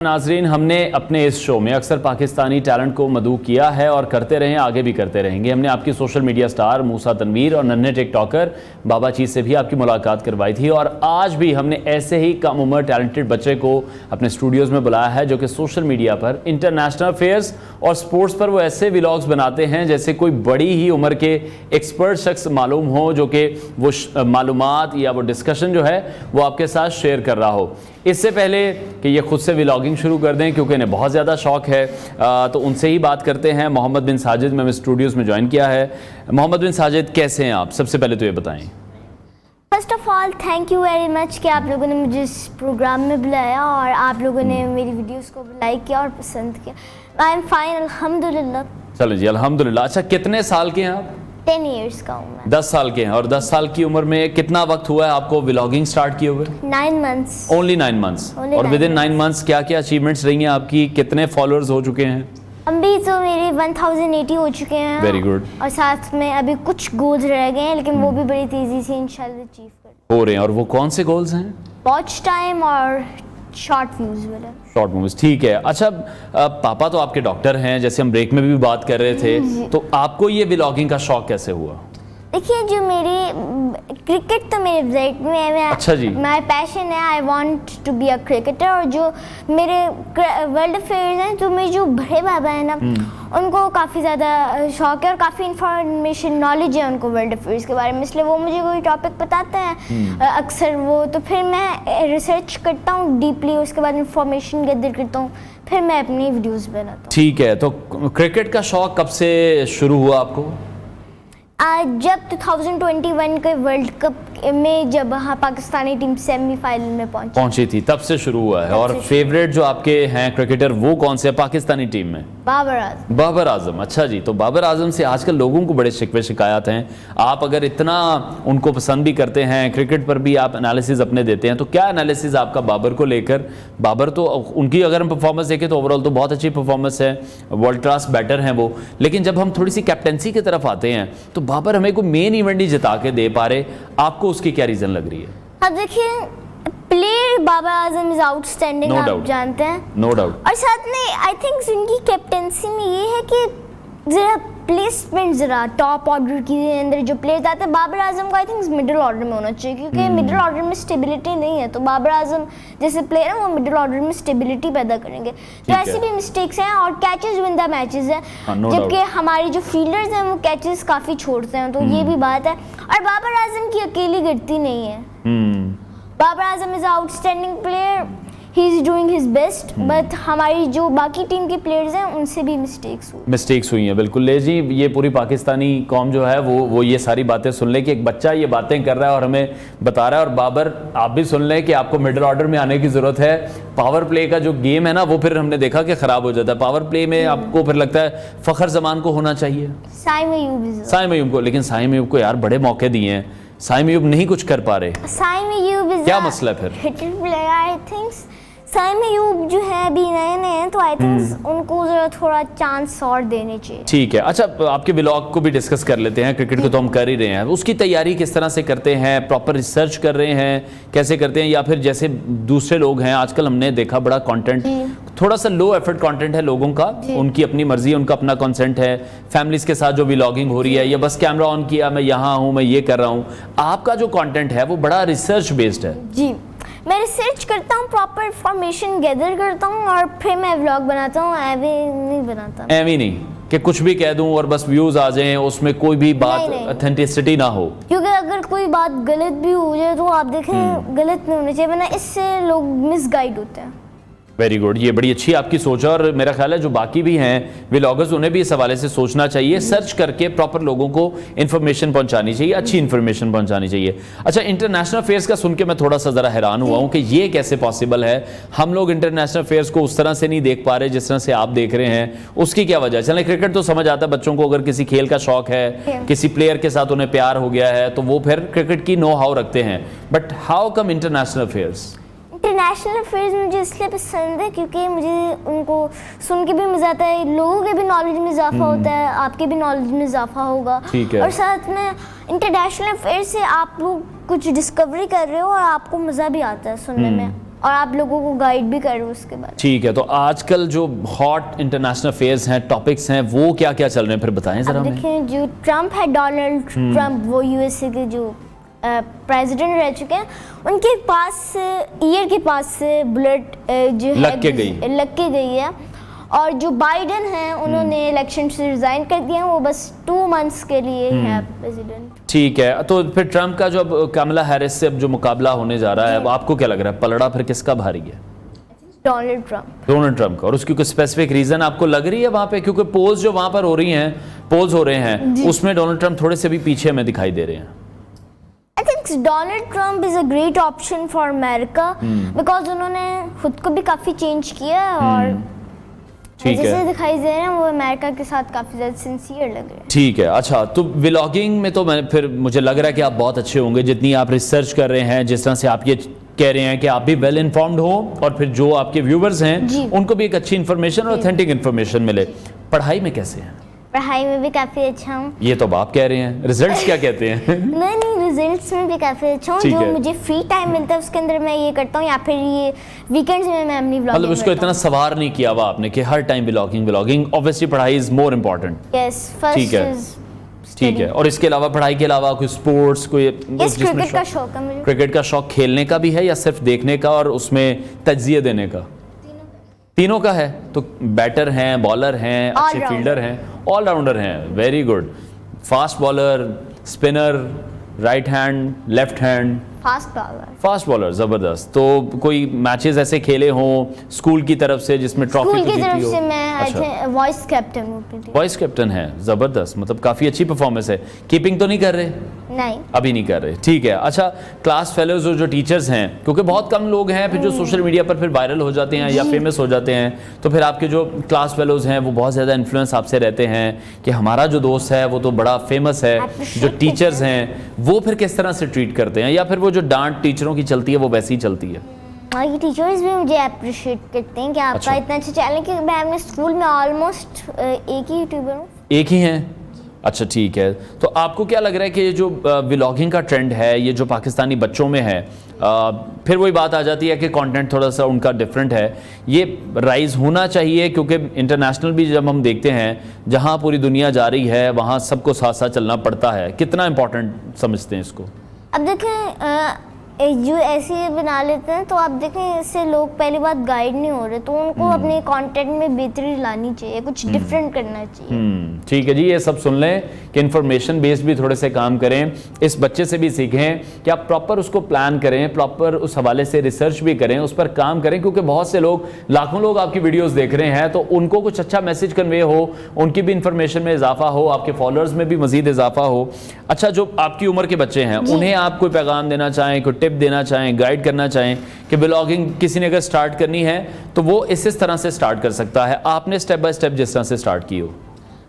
नाजरीन, हमने अपने इस शो में अक्सर पाकिस्तानी टैलेंट को मदऊ किया है और करते रहे, आगे भी करते रहेंगे। हमने आपकी सोशल मीडिया स्टार मूसा तनवीर और नन्हे टिकटॉकर बाबा चीज़ से भी आपकी मुलाकात करवाई थी और आज भी हमने ऐसे ही कम उम्र टैलेंटेड बच्चे को अपने स्टूडियोज़ में बुलाया है जो कि सोशल मीडिया पर इंटरनेशनल अफेयर्स और स्पोर्ट्स पर वो ऐसे व्लॉग्स बनाते हैं जैसे कोई बड़ी ही उम्र के एक्सपर्ट शख्स मालूम हो, जो कि वो मालूमात या वो डिस्कशन जो है वो आपके साथ शेयर कर रहा हो। इससे पहले कि ये खुद से व्लॉगिंग शुरू कर दें, क्योंकि इन्हें बहुत ज़्यादा शौक है, तो उनसे ही बात करते हैं। मोहम्मद बिन साजिद में स्टूडियोज़ में ज्वाइन किया है। मोहम्मद बिन साजिद, कैसे हैं आप? सबसे पहले तो ये बताएं। First of all thank you very much कि आप लोगों ने मुझे इस प्रोग्राम में बुलाया और आप लोगों ने मेरी वीडियोस को लाइक किया और पसंद किया। आई एम फाइन, अल्हम्दुलिल्लाह। चलो जी, अल्हम्दुलिल्लाह। अच्छा, कितने साल के हैं आप? 10 इयर्स का हूँ मैं। 10 साल के हैं। और 10 साल की उम्र में कितना वक्त हुआ है आपको व्लॉगिंग स्टार्ट किए हुए? 9 मंथ्स। Only 9 months. और विद इन 9 मंथ्स क्या क्या अचीवमेंट्स रही हैं आपकी? कितने फॉलोअर्स हो चुके हैं? अभी तो मेरे 1080 हो चुके हैं। Very good. और साथ में अभी कुछ गोल्स रह गए हैं, लेकिन वो भी बड़ी तेजी से इंशाल्लाह अचीव कर हो रहे हैं। और वो कौन से गोल्स हैं? वॉच टाइम और शॉर्ट व्यूज वाला। शॉर्ट मूवीज, ठीक है। अच्छा, पापा तो आपके डॉक्टर हैं, जैसे हम ब्रेक में भी बात कर रहे थे, तो आपको ये व्लॉगिंग का शौक कैसे हुआ? देखिए, जो मेरी क्रिकेट तो मेरे ब्लड में है। अच्छा जी। माय पैशन है, I want to be a cricketer. और जो मेरे वर्ल्ड अफेयर्स हैं, तो मेरे जो बड़े बाबा हैं ना, उनको काफ़ी ज़्यादा शौक है और काफ़ी इंफॉर्मेशन नॉलेज है उनको वर्ल्ड अफेयर्स के बारे में, इसलिए वो मुझे कोई टॉपिक बताते हैं अक्सर वो, तो फिर मैं रिसर्च करता हूँ डीपली, उसके बाद इंफॉर्मेशन गैदर करता हूँ, फिर मैं अपनी वीडियोस बनाता हूँ। ठीक है, तो क्रिकेट का शौक कब से शुरू हुआ आपको? जब 2021 के वर्ल्ड कप में जब पाकिस्तानी टीम सेमीफाइनल में पहुंची थी, तब से शुरू हुआ है। और फेवरेट जो आपके हैं क्रिकेटर वो कौन से पाकिस्तानी टीम में? बाबर आजम। बाबर आजम, अच्छा जी। तो बाबर आजम से आजकल लोगों को बड़े शिकवे शिकायत हैं। आप अगर इतना उनको पसंद भी करते हैं, क्रिकेट पर भी आप एनालिसिस अपने देते हैं, तो क्या एनालिसिस आपका बाबर को लेकर? बाबर तो उनकी अगर हम परफॉर्मेंस देखें तो ओवरऑल तो बहुत अच्छी परफॉर्मेंस है, वर्ल्ड क्लास बैटर हैं वो, लेकिन जब हम थोड़ी सी कैप्टनसी की तरफ आते हैं तो बाबर हमें कोई मेन इवेंट नहीं जिता के दे पा रहे। आपको उसकी क्या रीजन लग रही है? अब देखिए, player Babar Azam is outstanding, आप जानते हैं। No doubt. और साथ में आई थिंक उनकी कैप्टनसी में ये है कि जरा प्लेसमेंट जरा टॉप ऑर्डर के अंदर जो प्लेयर्स आते हैं, बाबर आजम को आई थिंक मिडिल ऑर्डर में होना चाहिए, क्योंकि मिडिल ऑर्डर में स्टेबिलिटी नहीं है। तो बाबर आजम जैसे प्लेयर है वो मिडिल ऑर्डर में स्टेबिलिटी पैदा करेंगे। तो ऐसी भी मिस्टेक्स हैं और कैचेस विन द मैचेस है, जबकि हमारी जो फील्डर्स हैं वो कैचेस काफ़ी छोड़ते हैं, तो ये भी बात है। और बाबर आजम की अकेली गिरती नहीं है। Babar Azam is outstanding player, he is doing his best, but हमारी जो बाकी टीम के प्लेयर्स हैं उनसे भी मिस्टेक्स हुई हैं। बिल्कुल ले जी, ये पूरी पाकिस्तानी कौम जो है वो ये सारी बातें सुन ले कि एक बच्चा ये बातें कर रहा है और हमें बता रहा है। और बाबर, आप भी सुन लें कि आपको मिडिल ऑर्डर में आने की ज़रूरत है। पावर प्ले का जो गेम है ना, वो फिर हमने देखा कि ख़राब हो जाता है। पावर प्ले में आपको फिर लगता है फ़खर जमान को होना चाहिए, साइम अयूब को, लेकिन साइम अयूब को यार बड़े मौके दिए हैं, साइम अयूब नहीं कुछ कर पा रहे। साइम अयूब क्या मसला फिर? Hitter player, I think Saim Ayub जो है अभी नए हैं, तो आई थिंक उनको जरा थोड़ा चांस और देने चाहिए। ठीक है। अच्छा, आपके व्लॉग को भी डिस्कस कर लेते हैं। क्रिकेट को तो हम कर ही रहे हैं, उसकी तैयारी किस तरह से करते हैं? प्रॉपर रिसर्च कर रहे हैं, कैसे करते हैं? या फिर जैसे दूसरे लोग हैं, आजकल हमने देखा बड़ा कंटेंट, थोड़ा सा लो एफर्ट कंटेंट है लोगों का, उनकी अपनी मर्जी है, उनका अपना कंसेंट है, फैमिलीज के साथ जो व्लॉगिंग हो रही है, या बस कैमरा ऑन किया, मैं यहाँ हूँ, मैं ये कर रहा हूँ। आपका जो कंटेंट है वो बड़ा रिसर्च बेस्ड है। जी, मैं रिसर्च करता हूँ, प्रॉपर इंफॉर्मेशन गैदर करता हूँ और फिर मैं व्लॉग बनाता हूँ। ऐवे नहीं बनाता, ऐवे नहीं कि कुछ भी कह दूं और बस व्यूज आ जाएं, उसमें कोई भी बात ऑथेंटिसिटी ना हो। क्योंकि अगर कोई बात गलत भी हो जाए तो आप देखें गलत नहीं होनी चाहिए, वरना इससे लोग मिसगाइड होते हैं। वेरी गुड, ये बड़ी अच्छी आपकी सोच है। और मेरा ख्याल है जो बाकी भी हैं व्लॉगर्स, उन्हें भी इस हवाले से सोचना चाहिए, सर्च करके प्रॉपर लोगों को इन्फॉर्मेशन पहुंचानी चाहिए, अच्छी इन्फॉर्मेशन पहुंचानी चाहिए। अच्छा, इंटरनेशनल अफेयर्स का सुन के मैं थोड़ा सा ज़रा हैरान हुआ हूँ कि ये कैसे पॉसिबल है? हम लोग इंटरनेशनल अफेयर्स को उस तरह से नहीं देख पा रहे जिस तरह से आप देख रहे हैं, उसकी क्या वजह? चलें, क्रिकेट तो समझ आता है बच्चों को, अगर किसी खेल का शौक है, किसी प्लेयर के साथ उन्हें प्यार हो गया है, तो वो फिर क्रिकेट की नो हाउ रखते हैं, but how come international affairs? International affairs मुझे इसलिए पसंद है क्योंकि मुझे उनको सुन के भी मज़ा आता है, लोगों के भी नॉलेज में इजाफा होता है, आपके भी नॉलेज में इजाफा होगा। और साथ में इंटरनेशनल अफेयर्स से आप लोग कुछ डिस्कवरी कर रहे हो और आपको मज़ा भी आता है सुनने में। और आप लोगों को गाइड भी कर रहे हो उसके बाद। ठीक है, तो आजकल जो हॉट इंटरनेशनल अफेयर्स हैं, टॉपिक्स हैं, वो क्या क्या चल रहे हैं फिर बताएं जरा अब हमें। देखें, जो ट्रम्प है, डोनाल्ड ट्रम्प, वो यूएसए के जो प्रेसिडेंट रह चुके हैं, उनके पास ईयर के पास बुलेट जो है लग के गई है। और जो बाइडन हैं, उन्होंने इलेक्शन से रिजाइन कर दिया, वो बस 2 मंथ्स के लिए है प्रेसिडेंट। ठीक है, तो फिर ट्रम्प का जो अब कमला हैरिस से अब जो मुकाबला होने जा रहा है, अब आपको क्या लग रहा है पलड़ा फिर किसका भारी है? डोनाल्ड ट्रम्प का। और उसकी कोई स्पेसिफिक रीजन आपको लग रही है वहां पे? क्योंकि पोल्स जो वहां पर हो रही हैं, पोल्स हो रहे हैं, उसमें डोनाल्ड ट्रम्प थोड़े से भी पीछे हमें दिखाई दे रहे हैं। I think Donald Trump is a great option for America because उन्होंने खुद को भी काफी चेंज किया है और जैसे दिखाई दे रहे हैं वो अमेरिका के साथ काफी ज्यादा सिंसियर लग रहे हैं। ठीक है, अच्छा, तो व्लॉगिंग में तो मैं फिर मुझे लग रहा है कि आप बहुत अच्छे होंगे, जितनी आप रिसर्च कर रहे हैं, जिस तरह से आप ये कह रहे हैं कि आप भी वेल इन्फॉर्म्ड हो और फिर जो आपके व्यूवर्स हैं उनको भी एक अच्छी इन्फॉर्मेशन और ऑथेंटिक इन्फॉर्मेशन मिले। पढ़ाई में कैसे हैं? पढ़ाई में भी काफी अच्छा हूँ। ये तो आप कह रहे हैं, रिजल्ट्स क्या कहते हैं? नहीं, रिजल्ट्स में भी काफी अच्छा हूँ। जो मुझे फ्री टाइम मिलता है उसके अंदर मैं ये करता हूँ, या फिर ये वीकेंड्स में मैं अपनी व्लॉगिंग। मतलब उसको इतना सवार नहीं किया हुआ आपने कि हर टाइम व्लॉगिंग। ऑब्वियसली पढ़ाई is more important. Yes, first is ठीक है। और इसके अलावा, पढ़ाई के अलावा कोई स्पोर्ट्स, कोई क्रिकेट का शौक है मुझे। क्रिकेट का शौक खेलने का भी है या सिर्फ देखने का और उसमें तज्जिए देने का? तीनों का है। तो बैटर हैं, बॉलर हैं, अच्छे फील्डर हैं, ऑलराउंडर हैं। Very good. Fast bowler, spinner, right hand, left hand? Fast bowler, जबरदस्त। तो कोई मैचेस ऐसे खेले हों स्कूल की तरफ से जिसमें ट्रॉफी जीती हो? स्कूल की तरफ से मैं वॉइस कैप्टन हूं। वॉइस कैप्टन है, जबरदस्त। मतलब काफी अच्छी परफॉर्मेंस है। कीपिंग तो नहीं कर रहे? नहीं, अभी नहीं कर रहे। ठीक है। अच्छा, क्लास फेलोज जो टीचर्स हैं, क्योंकि बहुत कम लोग हैं फिर जो सोशल मीडिया पर फिर वायरल हो जाते हैं या फेमस हो जाते हैं, तो फिर आपके जो क्लास फेलोज हैं वो बहुत ज़्यादा इन्फ्लुएंस आपसे रहते हैं कि हमारा जो दोस्त है वो तो बड़ा फेमस है। जो टीचर्स हैं वो फिर किस तरह से ट्रीट करते हैं, या फिर वो जो डांट टीचरों की चलती है वो वैसी ही चलती है? ये टीचर्स भी मुझे अप्रिशिएट करते हैं कि आपका इतना अच्छा चैनल, कि मैं अपने स्कूल में ऑलमोस्ट एक ही यूट्यूबर हूँ। एक ही हैं? अच्छा, ठीक है। तो आपको क्या लग रहा है कि ये जो व्लॉगिंग का ट्रेंड है, ये जो पाकिस्तानी बच्चों में है, फिर वही बात आ जाती है कि कंटेंट थोड़ा सा उनका डिफरेंट है, ये राइज होना चाहिए? क्योंकि इंटरनेशनल भी जब हम देखते हैं, जहाँ पूरी दुनिया जा रही है वहाँ सबको साथ साथ चलना पड़ता है। कितना इंपॉर्टेंट समझते हैं इसको? अब देखें, जो ऐसे बना लेते हैं तो आप देखें इससे लोग पहली बात गाइड नहीं हो रहे, तो उनको अपने कंटेंट में बेहतरी लानी चाहिए, कुछ डिफरेंट करना चाहिए। ठीक है जी, ये सब सुन लें कि इन्फॉर्मेशन बेस्ड भी थोड़े से काम करें। इस बच्चे से भी सीखें कि आप प्रॉपर उसको प्लान करें, प्रॉपर उस हवाले से रिसर्च भी करें, उस पर काम करें, क्योंकि बहुत से लोग, लाखों लोग आपकी वीडियोस देख रहे हैं, तो उनको कुछ अच्छा मैसेज कन्वे हो, उनकी भी इन्फॉर्मेशन में इजाफा हो, आपके फॉलोअर्स में भी मजीद इजाफा हो। अच्छा, जो आपकी उम्र के बच्चे हैं उन्हें आप कोई पैगाम देना चाहें, कोई टिप देना चाहें, गाइड करना चाहें कि ब्लॉगिंग किसी ने अगर स्टार्ट करनी है तो वो इस तरह से स्टार्ट कर सकता है, आपने स्टेप बाय स्टेप जिस तरह से स्टार्ट की हो?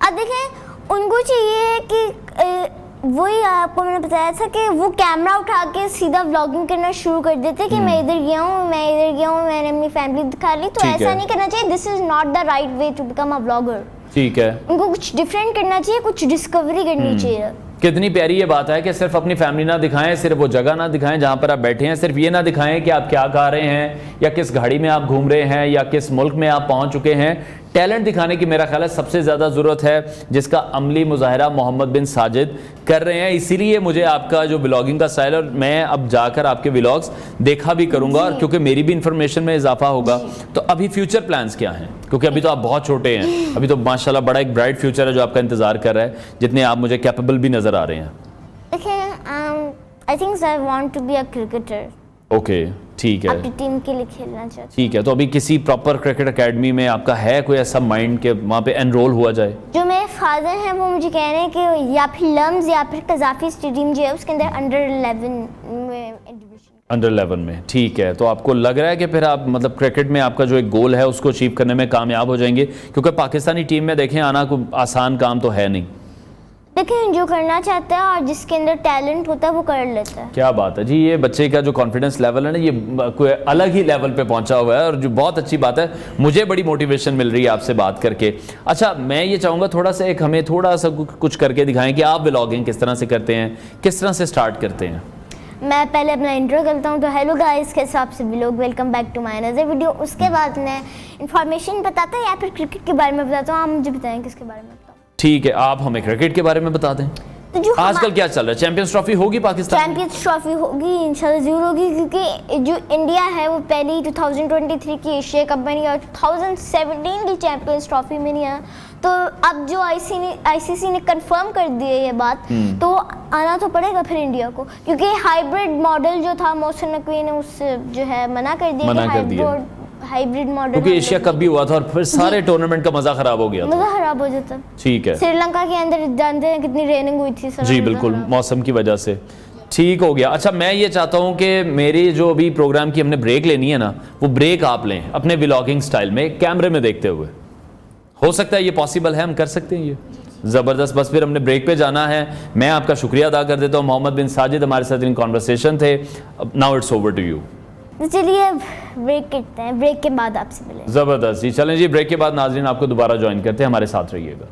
अब देखें, उनको चाहिए कि वही आपको मैंने बताया था कि वो कैमरा उठा के सीधा व्लॉगिंग करना शुरू कर देते कि मैं इधर गया हूँ, मैंने अपनी फैमिली दिखा ली। तो ऐसा नहीं करना चाहिए। This is not the right way to become a vlogger. ठीक है, उनको कुछ डिफरेंट करना चाहिए, कुछ डिस्कवरी करनी चाहिए। कितनी प्यारी ये बात है कि सिर्फ अपनी फैमिली ना दिखाएं, सिर्फ वो जगह ना दिखाएं जहां पर आप बैठे हैं, सिर्फ ये ना दिखाएं कि आप क्या खा रहे हैं या किस गाड़ी में आप घूम रहे हैं या किस मुल्क में आप पहुंच चुके हैं। टैलेंट दिखाने की मेरा ख्याल है सबसे ज़्यादा ज़रूरत है, जिसका अमली मुजाहरा मोहम्मद बिन साजिद कर रहे हैं। इसीलिए मुझे आपका जो व्लॉगिंग का स्टाइल, और मैं अब जाकर आपके व्लॉग्स देखा भी करूंगा, और क्योंकि मेरी भी इंफॉर्मेशन में इजाफा होगा। तो अभी फ्यूचर प्लान्स क्या हैं? क्योंकि अभी तो आप बहुत छोटे हैं, अभी तो माशाल्लाह बड़ा एक ब्राइट फ्यूचर है जो आपका इंतजार कर रहा है, जितने आप मुझे कैपेबल भी नज़र आ रहे हैं। I think I want to be a cricketer. Okay, ठीक है, अपनी टीम के लिए खेलना चाहती हूं। ठीक है। तो अभी किसी प्रॉपर क्रिकेट एकेडमी में आपका है कोई ऐसा माइंड के वहाँ पे एनरोल हुआ जाए? जो मेरे फादर हैं वो मुझे कह रहे हैं कि या फिर लम्स या फिर कजाफी स्टेडियम जो है उसके अंदर अंडर 11 में। ठीक है, तो आपको लग रहा है कि फिर आप मतलब क्रिकेट में आपका जो एक गोल है उसको अचीव करने में कामयाब हो जाएंगे? क्योंकि पाकिस्तानी टीम में देखें आना कोई आसान काम तो है नहीं। देखें, जो करना चाहता है और जिसके अंदर टैलेंट होता है वो कर लेता है। क्या बात है जी, ये बच्चे का जो कॉन्फिडेंस लेवल है ना, ये कोई अलग ही लेवल पे पहुंचा हुआ है, और जो बहुत अच्छी बात है, मुझे बड़ी मोटिवेशन मिल रही है आपसे बात करके। अच्छा, मैं ये चाहूँगा थोड़ा सा एक हमें थोड़ा सा कुछ करके दिखाएं कि आप व्लॉगिंग किस तरह से करते हैं, किस तरह से स्टार्ट करते हैं। मैं पहले अपना इंट्रो करता हूँ। तो हेलो गाइस, कैसे आप सभी लोग, welcome back to my another video. उसके बाद मैं इन्फॉर्मेशन बताता हूँ या फिर क्रिकेट के बारे में बताता हूँ। आप मुझे बताएं किसके बारे में बताऊँ। ठीक है, आप हमें क्रिकेट के बारे में बता दें। तो जो आजकल क्या चल रहा है? चैंपियंस ट्रॉफी होगी पाकिस्तान? चैंपियंस ट्रॉफी होगी, इंशाल्लाह जरूर होगी, क्योंकि जो इंडिया है वो पहली 2023 की एशिया कप में नहीं और 2017 की चैंपियंस ट्रॉफी में नहीं आया। तो अब जो आईसीसी ने कंफर्म कर दी है ये बात, तो आना तो पड़ेगा फिर इंडिया को, क्योंकि हाइब्रिड मॉडल जो था मोहसिन नकवी ने उससे जो है मना कर दिया। हाइब्रिड मॉडल, क्योंकि एशिया कप भी हुआ था और फिर सारे टूर्नामेंट का मजा खराब हो गया था। मजा खराब हो जाता। ठीक है, श्रीलंका के अंदर जानते हैं कितनी रेनिंग हुई थी सर। जी बिल्कुल, मौसम की वजह से ठीक हो गया। अच्छा, मैं ये चाहता हूँ कि मेरी जो अभी प्रोग्राम की हमने ब्रेक लेनी है ना, वो ब्रेक आप लें अपने व्लॉगिंग स्टाइल में, कैमरे में देखते हुए। हो सकता है ये पॉसिबल है, हम कर सकते हैं ये। ज़बरदस्त। बस फिर हमने ब्रेक पे जाना है। मैं आपका शुक्रिया अदा कर देता हूँ। मोहम्मद बिन साजिद हमारे साथ इन कॉन्वर्सेशन थे। Now it's over to you. तो चलिए अब ब्रेक करते हैं, ब्रेक के बाद आपसे मिलेंगे। ज़बरदस्त जी, चलें जी, ब्रेक के बाद नाज़रीन आपको दोबारा ज्वाइन करते हैं, हमारे साथ रहिएगा।